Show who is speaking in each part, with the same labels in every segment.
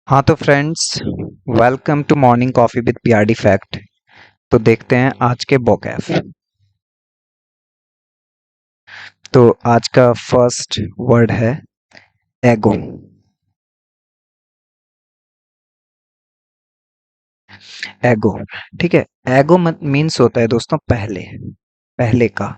Speaker 1: हाँ तो friends, welcome to morning coffee with PRD fact. तो देखते हैं आज के वोकैब। तो आज का फर्स्ट वर्ड है एगो। एगो, ठीक है। एगो मत मीन्स होता है दोस्तों पहले, पहले का,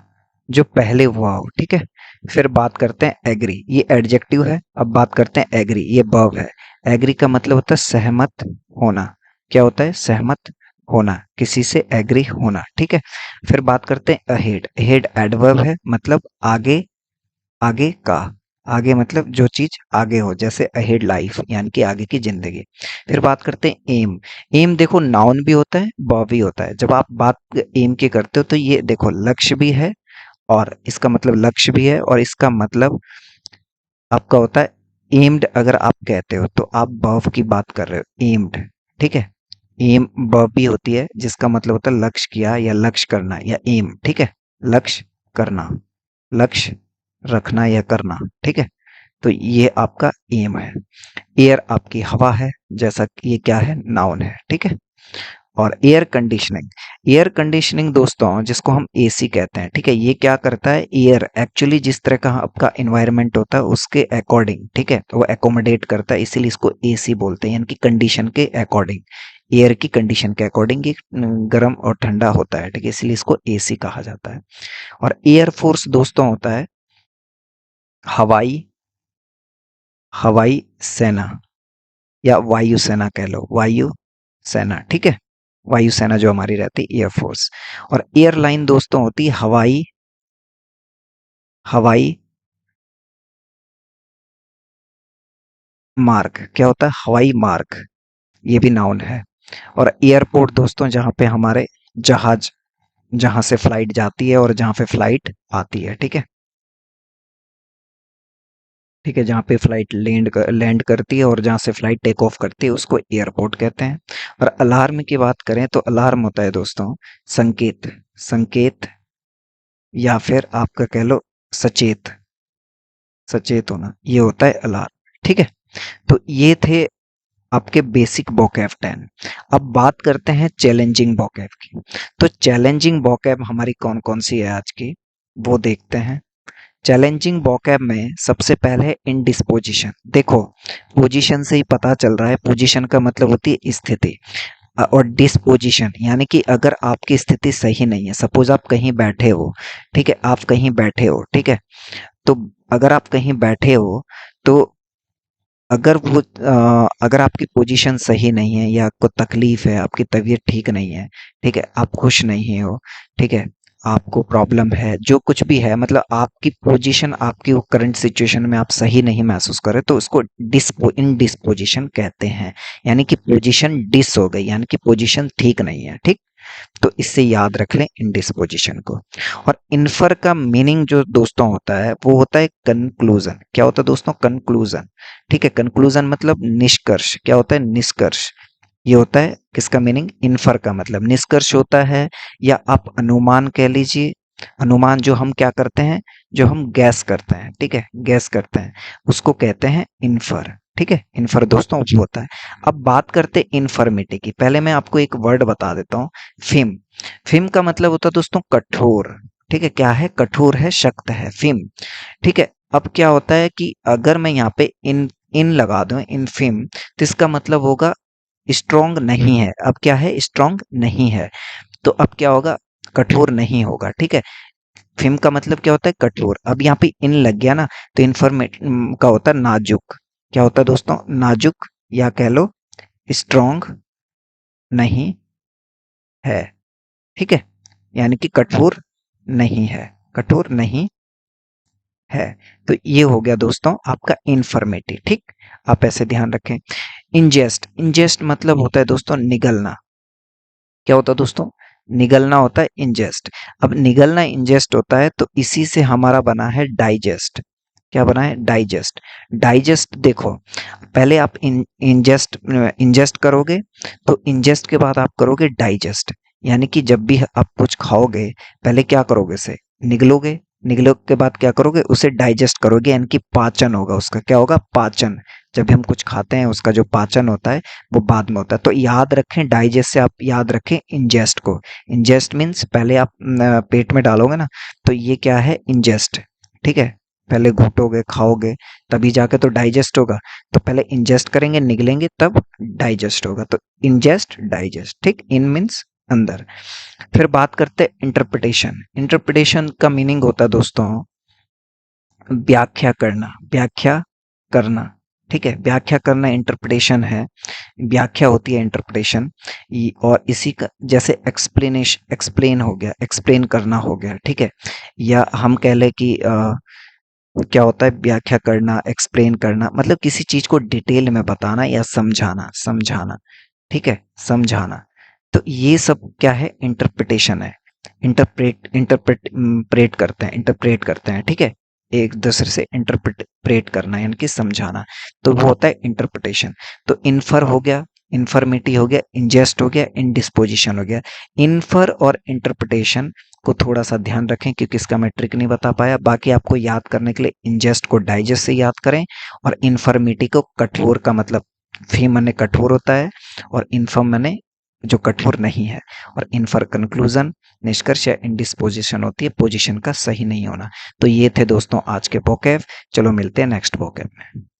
Speaker 1: जो पहले हुआ हो, ठीक है। फिर बात करते हैं एग्री, ये एडजेक्टिव है। अब बात करते हैं एग्री, ये वर्ब है। एग्री का मतलब होता है सहमत होना। क्या होता है? सहमत होना, किसी से एग्री होना, ठीक है। फिर बात करते हैं अहेड। अहेड एडवर्ब है, मतलब आगे, आगे का। आगे मतलब जो चीज आगे हो, जैसे अहेड लाइफ यानी कि आगे की जिंदगी। फिर बात करते हैं एम। एम देखो नाउन भी होता है, वर्ब भी होता है। जब आप बात एम की करते हो तो ये देखो लक्ष्य भी है, और इसका मतलब लक्ष्य भी है, और इसका मतलब आपका होता है एम्ड। अगर आप कहते हो तो आप वर्ब की बात कर रहे हो, एम्ड, ठीक है। एम वर्ब भी होती है जिसका मतलब होता है लक्ष्य किया या लक्ष्य करना या एम, ठीक है। लक्ष्य करना, लक्ष्य रखना या करना, ठीक है। तो ये आपका एम है। एयर आपकी हवा है, जैसा कि ये क्या है? नाउन है, ठीक है। और एयर कंडीशनिंग, एयर कंडीशनिंग दोस्तों जिसको हम एसी कहते हैं, ठीक है। ये क्या करता है? एयर एक्चुअली जिस तरह का आपका एनवायरनमेंट होता है उसके अकॉर्डिंग, ठीक है, तो वो एकोमोडेट करता है, इसीलिए इसको एसी बोलते हैं, यानी कि कंडीशन के अकॉर्डिंग। एयर की कंडीशन के अकॉर्डिंग ये गर्म और ठंडा होता है, ठीक है, इसलिए इसको एसी कहा जाता है। और एयर फोर्स दोस्तों होता है हवाई, हवाई सेना, या वायु सेना कह लो, वायु सेना, ठीक है। वायु सेना जो हमारी रहती है, एयरफोर्स। और एयरलाइन दोस्तों होती है हवाई, हवाई मार्ग। क्या होता है? हवाई मार्ग, ये भी नाउन है। और एयरपोर्ट दोस्तों जहां पे हमारे जहाज, जहां से फ्लाइट जाती है और जहां पे फ्लाइट आती है, ठीक है। ठीक है, जहाँ पे फ्लाइट लैंड करती है और जहाँ से फ्लाइट टेक ऑफ करती है उसको एयरपोर्ट कहते हैं। और अलार्म की बात करें तो अलार्म होता है दोस्तों संकेत, संकेत, या फिर आपका कह लो सचेत, सचेत होना, ये होता है अलार्म, ठीक है। तो ये थे आपके बेसिक वोकैब 10। अब बात करते हैं चैलेंजिंग वोकैब की। तो चैलेंजिंग वोकैब हमारी कौन कौन सी है आज की, वो देखते हैं। चैलेंजिंग वोकैब में सबसे पहले है इनडिस्पोजिशन। देखो पोजीशन से ही पता चल रहा है, पोजीशन का मतलब होती है स्थिति। और डिस्पोजिशन यानी कि अगर आपकी स्थिति सही नहीं है, सपोज आप कहीं बैठे हो, ठीक है, आप कहीं बैठे हो, ठीक है। तो अगर आप कहीं बैठे हो तो अगर आपकी पोजीशन सही नहीं है, या आपको तकलीफ है, आपकी तबीयत ठीक नहीं है, ठीक है, आप खुश नहीं हो, ठीक है, आपको प्रॉब्लम है, जो कुछ भी है, मतलब आपकी पोजीशन, आपकी वो करंट सिचुएशन में आप सही नहीं महसूस कर रहे, तो उसको इनडिस्पोजिशन कहते हैं। यानी कि पोजीशन डिस हो गई, यानी कि पोजीशन ठीक नहीं है, ठीक। तो इससे याद रख लें इंडिस्पोजिशन को। और इन्फर का मीनिंग जो दोस्तों होता है वो होता है कंक्लूजन। क्या होता है दोस्तों? कंक्लूजन, ठीक है। कंक्लूजन मतलब निष्कर्ष। क्या होता है? निष्कर्ष। ये होता है किसका मीनिंग? इन्फर का मतलब निष्कर्ष होता है, या आप अनुमान कह लीजिए। अनुमान जो हम क्या करते हैं, जो हम गैस करते हैं, ठीक है, गैस करते हैं, उसको कहते हैं इन्फर, ठीक है। इन्फर दोस्तों वो होता है। अब बात करते हैं इन्फर्मिटी की। पहले मैं आपको एक वर्ड बता देता हूँ, फिम। फिम का मतलब होता है दोस्तों कठोर, ठीक है। क्या है? कठोर है, सख्त है, फिम, ठीक है। अब क्या होता है कि अगर मैं यहाँ पे इन लगा दूं, इन फिम, तो इसका मतलब होगा स्ट्रोंग नहीं है। अब क्या है? स्ट्रोंग नहीं है। तो अब क्या होगा? कठोर नहीं होगा, ठीक है। फिम का मतलब क्या होता है? कठोर। अब यहाँ पे इन लग गया ना, तो इन्फॉर्मेट का होता है नाजुक। क्या होता है दोस्तों? नाजुक, या कह लो स्ट्रोंग नहीं है, ठीक है। यानी कि कठोर नहीं है, कठोर नहीं है। तो ये हो गया दोस्तों आपका इन्फर्मेटिव, ठीक। आप ऐसे ध्यान रखें। इंजेस्ट, इंजेस्ट मतलब होता है दोस्तों निगलना। क्या होता है दोस्तों? निगलना होता है इंजेस्ट। अब निगलना इंजेस्ट होता है, तो इसी से हमारा बना है डाइजेस्ट। क्या बना है? डाइजेस्ट। डाइजेस्ट देखो, पहले आप इंजेस्ट इंजेस्ट करोगे, तो इंजेस्ट के बाद आप करोगे डाइजेस्ट। यानी कि जब भी आप कुछ खाओगे, पहले क्या करोगे? उसे निगलोगे, निगलो के बाद क्या करोगे? उसे डाइजेस्ट करोगे, यानी कि पाचन होगा उसका। क्या होगा? पाचन। जब हम कुछ खाते हैं उसका जो पाचन होता है वो बाद में होता है। तो याद रखें, डाइजेस्ट से आप याद रखें इंजेस्ट को। इंजेस्ट मीन्स पहले आप पेट में डालोगे ना, तो ये क्या है, इंजेस्ट। ठीक है, पहले घुटोगे, खाओगे, तभी जाके तो डाइजेस्ट होगा। तो पहले इंजेस्ट करेंगे, निगलेंगे, तब डाइजेस्ट होगा। तो इंजेस्ट, डाइजेस्ट। ठीक, इन मीन्स अंदर। फिर बात करते हैं इंटरप्रिटेशन। इंटरप्रिटेशन का मीनिंग होता है दोस्तों व्याख्या करना, व्याख्या करना। ठीक है, व्याख्या करना इंटरप्रिटेशन है, व्याख्या होती है इंटरप्रिटेशन। और इसी का जैसे एक्सप्लेनेशन, एक्सप्लेन हो गया, एक्सप्लेन करना हो गया। ठीक है, या हम कह लें कि क्या होता है व्याख्या करना, एक्सप्लेन करना, मतलब किसी चीज को डिटेल में बताना या समझाना, समझाना। ठीक है, समझाना। तो ये सब क्या है, इंटरप्रिटेशन है। इंटरप्रेट करते हैं, इंटरप्रेट करते हैं। ठीक है, एक दूसरे से इंटरप्रेट करना यानी कि समझाना, तो वो होता है इंटरप्रिटेशन। तो इन्फर हो गया, इन्फर्मिटी हो गया, इंजेस्ट हो गया, इंडिस्पोजिशन हो गया। इन्फर और इंटरप्रिटेशन को थोड़ा सा ध्यान रखें, क्योंकि इसका मैं ट्रिक नहीं बता पाया। बाकी आपको याद करने के लिए इंजेस्ट को डाइजेस्ट से याद करें, और इन्फर्मिटी को कठोर का मतलब फी माने कठोर होता है, और इन्फर्म माने जो कठोर नहीं है। और इन्फर कंक्लूजन, निष्कर्ष, या इंडिस्पोजिशन होती है पोजीशन का सही नहीं होना। तो ये थे दोस्तों आज के वोकैब। चलो मिलते हैं नेक्स्ट वोकैब में।